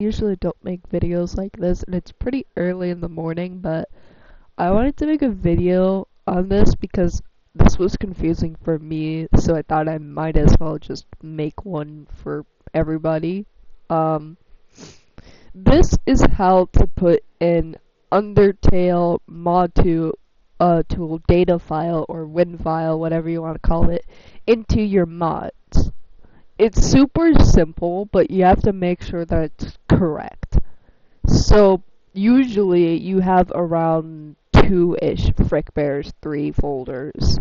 Usually don't make videos like this, and it's pretty early in the morning, but I wanted to make a video on this because this was confusing for me, so I thought I might as well just make one for everybody. Um, this is how to put an Undertale mod tool data file or win file, whatever you want to call it, into your mods. It's super simple, but you have to make sure that it's correct. So usually you have around two-ish frickbears 3 folders.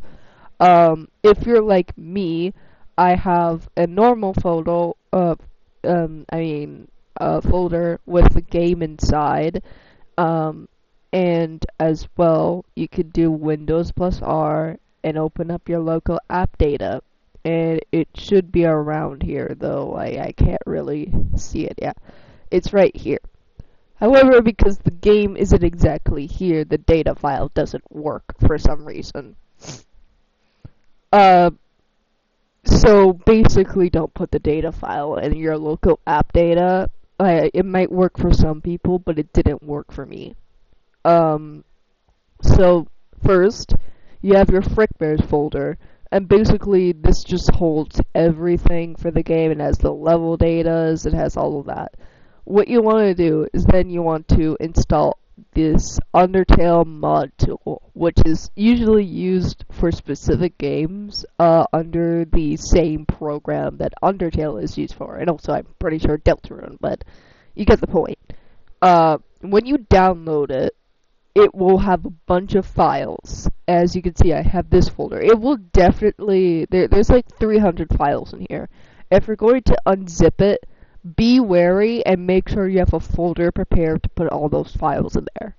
If you're like me, I have a normal photo of, a folder with the game inside. Um, and as well, you could do Windows plus R and open up your local app data. And it should be around here, though I can't really see it. Yeah, it's right here. However, because the game isn't exactly here, the data file doesn't work for some reason. Uh, so basically don't put the data file in your local app data. It might work for some people, but it didn't work for me. Um, so first, you have your frickbears folder, and basically this just holds everything for the game. It has the level data, it has all of that. What you want to do is then you want to install this Undertale mod tool, which is usually used for specific games under the same program that Undertale is used for, and also I'm pretty sure Deltarune, but you get the point. When you download it, it will have a bunch of files. As you can see, I have this folder. It will definitely, there's like 300 files in here. If you're going to unzip it, be wary and make sure you have a folder prepared to put all those files in there.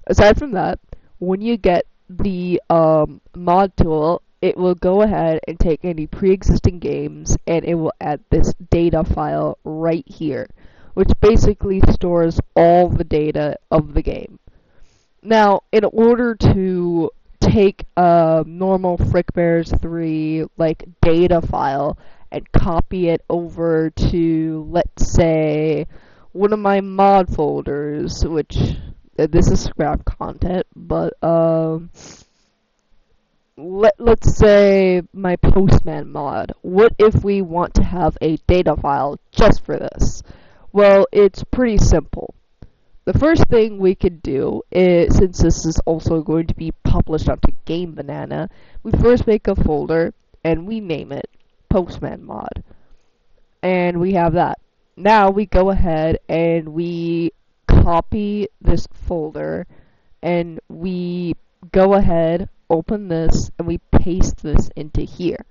Aside from that, when you get the mod tool, it will go ahead and take any pre-existing games and it will add this data file right here, which basically stores all the data of the game. Now, in order to take a normal frickbears 3 like data file and copy it over to, let's say, one of my mod folders, which this is scrap content, but let's say my postman mod. What if we want to have a data file just for this? Well, it's pretty simple. The first thing we could do is, since this is also going to be published onto Game Banana, we first make a folder and we name it Postman Mod. And we have that. Now we go ahead and we copy this folder and we go ahead, open this, and we paste this into here.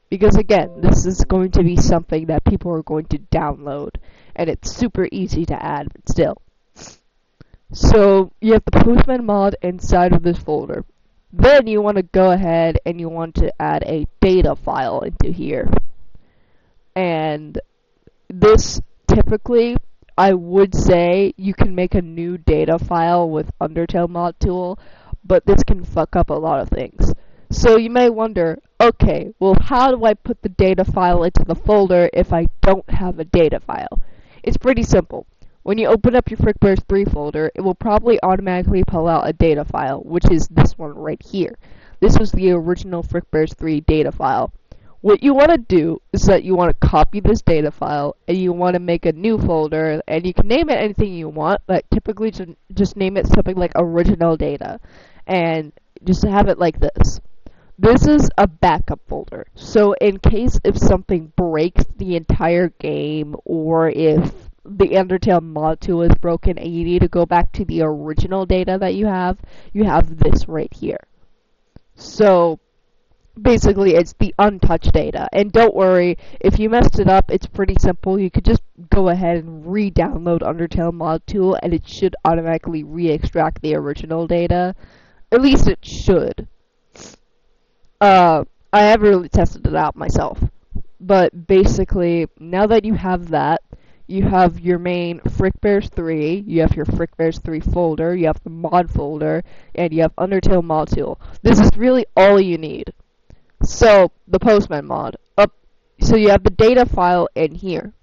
Because again, this is going to be something that people are going to download, and it's super easy to add, but still. So you have the Postman mod inside of this folder. Then you want to go ahead and you want to add a data file into here. And this typically, I would say you can make a new data file with Undertale mod tool, but this can fuck up a lot of things. So you may wonder, okay, well how do I put the data file into the folder if I don't have a data file? It's pretty simple. When you open up your frickbears 3 folder, it will probably automatically pull out a data file, which is this one right here. This was the original frickbears 3 data file. What you want to do is that you want to copy this data file and you want to make a new folder, and you can name it anything you want, but typically just name it something like original data and just have it like this. This is a backup folder, so in case if something breaks the entire game, or if the Undertale mod tool is broken and you need to go back to the original data that you have this right here. So basically it's the untouched data, and don't worry, if you messed it up, it's pretty simple. You could just go ahead and re-download Undertale mod tool and it should automatically re-extract the original data. At least it should. I haven't really tested it out myself, but basically, now that you have that, you have your main frickbears 3, you have your frickbears 3 folder, you have the mod folder, and you have Undertale mod tool. This is really all you need. So, the Postman mod. So you have the data file in here.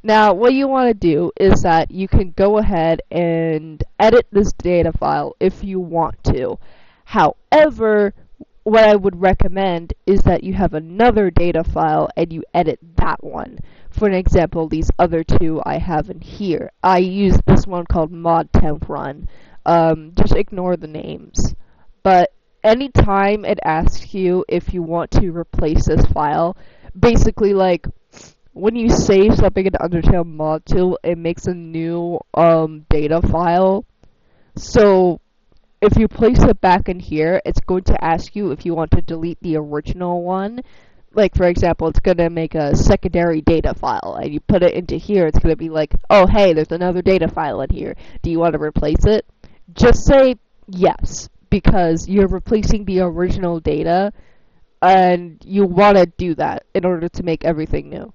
Now, what you want to do is that you can go ahead and edit this data file if you want to. However, what I would recommend is that you have another data file and you edit that one. For an example, these other two I have in here. I use this one called mod temp run. Just ignore the names. But anytime it asks you if you want to replace this file, basically like when you save something in Undertale module, it makes a new data file. So if you place it back in here, it's going to ask you if you want to delete the original one. Like, for example, it's going to make a secondary data file, and you put it into here, it's going to be like, oh, hey, there's another data file in here. Do you want to replace it? Just say yes, because you're replacing the original data, and you want to do that in order to make everything new.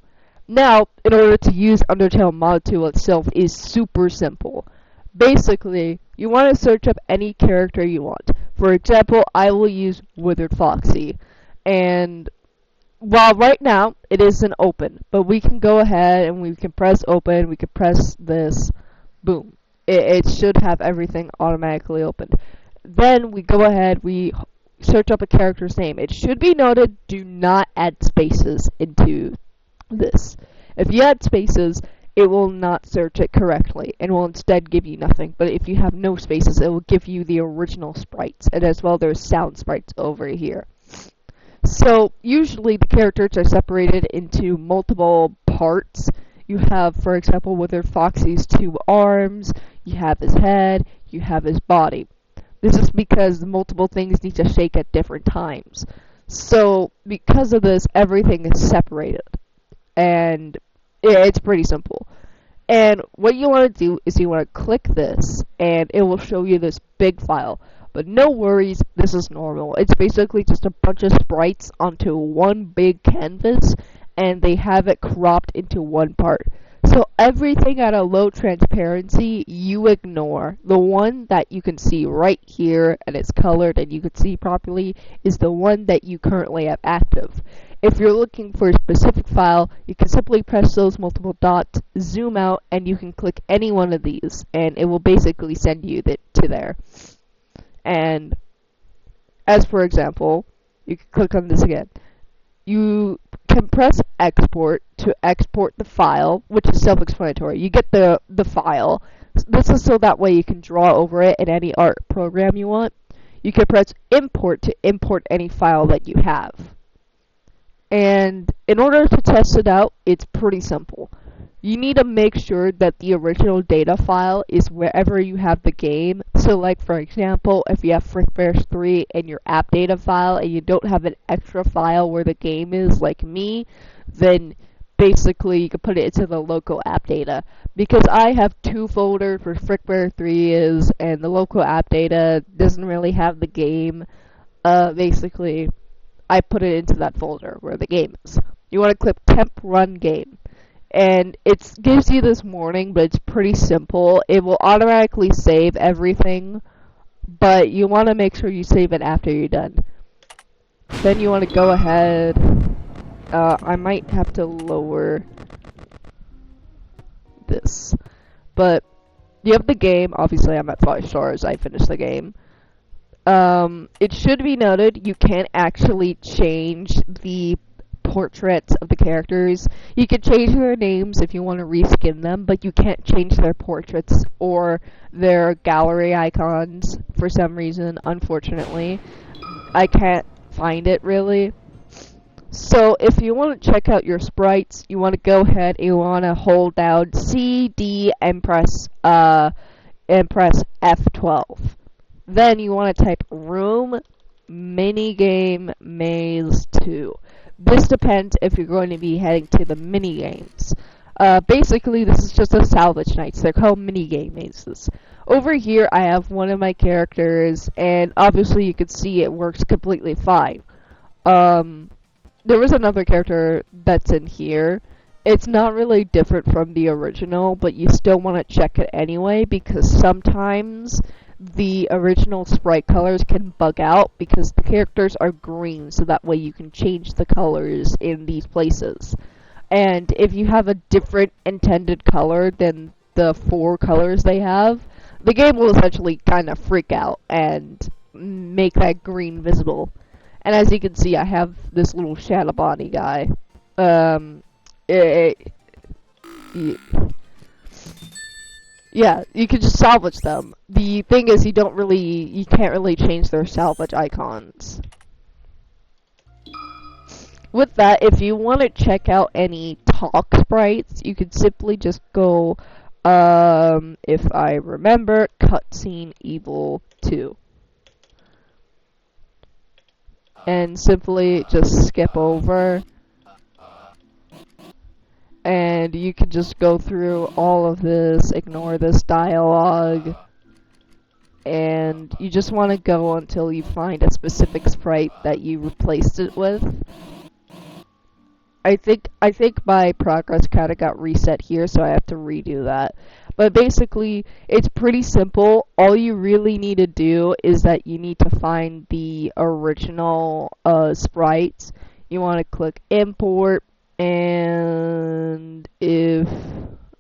Now, in order to use Undertale mod tool itself is super simple. Basically, you want to search up any character you want. For example, I will use Withered Foxy. And while right now it isn't open, but we can go ahead and we can press open, we can press this, boom. It should have everything automatically opened. Then we go ahead, we search up a character's name. It should be noted, do not add spaces into this. If you add spaces, it will not search it correctly and will instead give you nothing. But if you have no spaces, it will give you the original sprites, and as well there's sound sprites over here. So usually the characters are separated into multiple parts. You have, for example, Wither Foxy's 2 arms, you have his head, you have his body. This is because multiple things need to shake at different times. So because of this, everything is separated. And it's pretty simple. And what you want to do is you want to click this, and it will show you this big file. But no worries, this is normal. It's basically just a bunch of sprites onto one big canvas, and they have it cropped into one part. So everything at a low transparency, you ignore. The one that you can see right here, and it's colored and you can see properly, is the one that you currently have active. If you're looking for a specific file, you can simply press those multiple dots, zoom out, and you can click any one of these, and it will basically send you to there. And as for example, you can click on this again. You can press export to export the file, which is self-explanatory. You get the file. This is so that way you can draw over it in any art program you want. You can press import to import any file that you have. And in order to test it out, it's pretty simple. You need to make sure that the original data file is wherever you have the game. So like for example, if you have frickbears 3 in your app data file and you don't have an extra file where the game is like me, then basically you can put it into the local app data. Because I have 2 folders where frickbear 3 is and the local app data doesn't really have the game, basically I put it into that folder where the game is. You want to click temp run game. And it gives you this warning, but it's pretty simple. It will automatically save everything, but you want to make sure you save it after you're done. Then you want to go ahead. I might have to lower this. But you have the game. Obviously, I'm at 5 stars. I finished the game. It should be noted you can't actually change the portraits of the characters. You can change their names if you want to reskin them, but you can't change their portraits or their gallery icons for some reason, unfortunately. I can't find it really. So if you want to check out your sprites, you want to go ahead and you want to hold down C, D, and press F12. Then you want to type room minigame maze 2. This depends if you're going to be heading to the mini games. Basically, this is just a salvage nights. They're called mini game mazes. Over here, I have one of my characters, and obviously you can see it works completely fine. There was another character that's in here. It's not really different from the original, but you still want to check it anyway, because sometimes the original sprite colors can bug out because the characters are green, so that way you can change the colors in these places. And if you have a different intended color than the 4 colors they have, the game will essentially kind of freak out and make that green visible. And as you can see, I have this little shadow body guy. It, it, yeah, you can just salvage them. The thing is, you can't really change their salvage icons. With that, if you want to check out any talk sprites, you could simply just go, if I remember, cutscene evil 2. And simply just skip over. And you can just go through all of this, ignore this dialogue. And you just want to go until you find a specific sprite that you replaced it with. I think my progress kind of got reset here, so I have to redo that. But basically, it's pretty simple. All you really need to do is that you need to find the original sprites. You want to click import, and if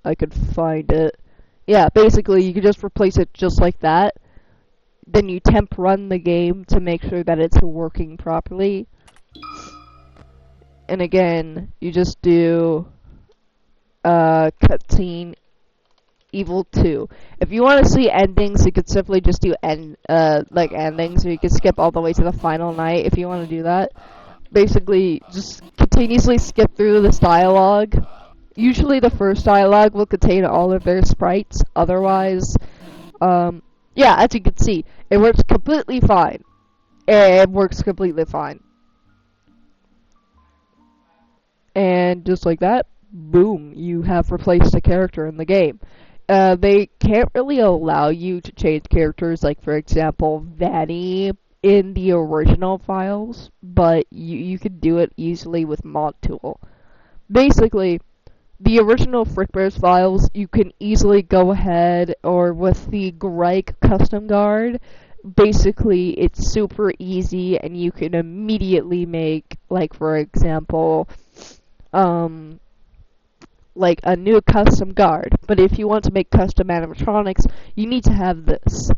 I could find it, yeah, basically you can just replace it just like that. Then you temp run the game to make sure that it's working properly. And again, you just do cutscene evil 2. If you want to see endings, you could simply just do endings, or you could skip all the way to the final night if you want to do that. Basically, just continuously skip through this dialogue. Usually the first dialogue will contain all of their sprites. Otherwise, yeah, as you can see, it works completely fine. It works completely fine. And just like that, boom, you have replaced a character in the game. They can't really allow you to change characters, like for example, Vanny in the original files, but you could do it easily with Mod Tool. Basically, the original frickbears files, you can easily go ahead, or with the Greg custom guard, basically it's super easy and you can immediately make, like for example, like a new custom guard. But if you want to make custom animatronics, you need to have this.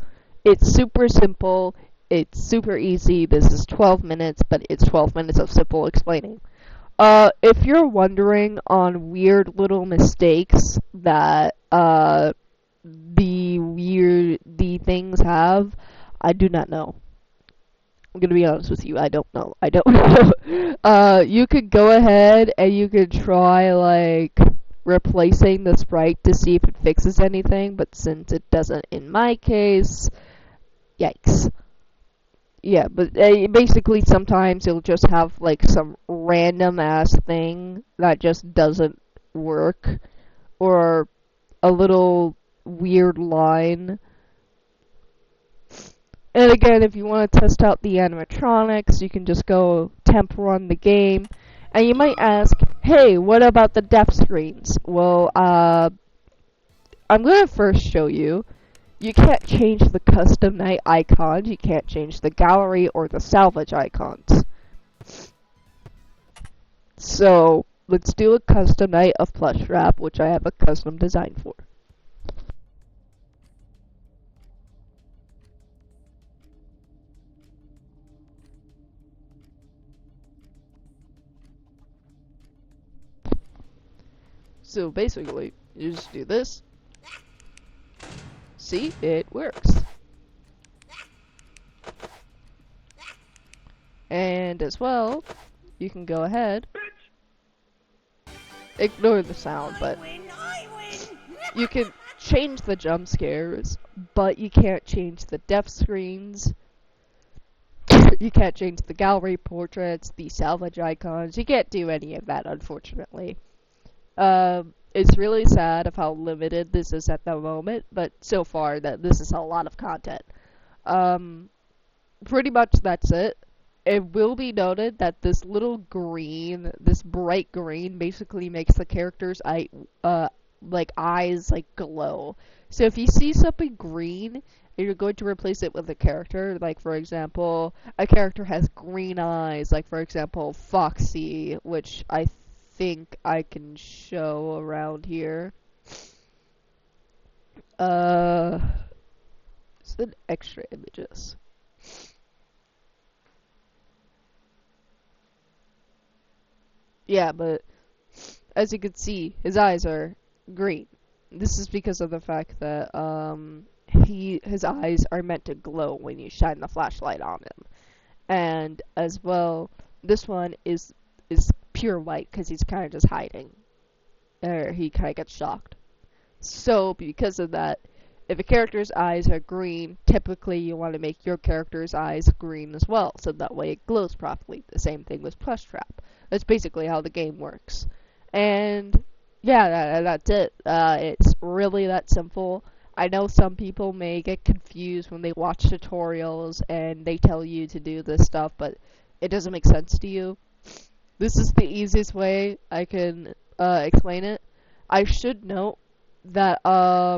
It's super simple, it's super easy. This is 12 minutes, but it's 12 minutes of simple explaining. If you're wondering on weird little mistakes that the things have, I do not know. I'm gonna be honest with you, I don't know. I don't know. You could go ahead and you could try, like, replacing the sprite to see if it fixes anything, but since it doesn't in my case, yikes. Yeah, but basically sometimes it'll just have, like, some random ass thing that just doesn't work, or a little weird line. And again, if you want to test out the animatronics, you can just go temp run the game. And you might ask, hey, what about the depth screens? Well, I'm going to first show you. You can't change the custom night icons, you can't change the gallery or the salvage icons. So, let's do a custom night of plush wrap, which I have a custom design for. So basically, you just do this. See, it works. And as well, you can go ahead. Ignore the sound, but you can change the jump scares, but you can't change the depth screens. You can't change the gallery portraits, the salvage icons. You can't do any of that, unfortunately. It's really sad of how limited this is at the moment, but so far that this is a lot of content. Pretty much that's it. It will be noted that this little green, this bright green, basically makes the character's eyes glow. So if you see something green, and you're going to replace it with a character, like for example, a character has green eyes, like for example, Foxy, which I think I can show around here. It's an extra images. Yeah, but as you can see, his eyes are green. This is because of the fact that his eyes are meant to glow when you shine the flashlight on him. And as well, this one is pure white because he's kind of just hiding, or he kind of gets shocked. So because of that, if a character's eyes are green, typically you want to make your character's eyes green as well, so that way it glows properly. The same thing with Plush Trap. That's basically how the game works. And yeah, that's it. It's really that simple. I know some people may get confused when they watch tutorials and they tell you to do this stuff, but it doesn't make sense to you. This is the easiest way I can explain it. I should note that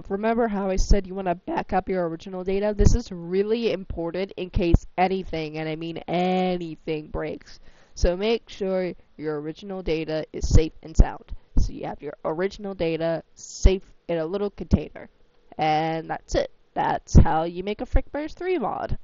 remember how I said you want to back up your original data? This is really important in case anything, and I mean anything, breaks. So make sure your original data is safe and sound. So you have your original data safe in a little container. And that's it. That's how you make a frickbears 3 mod.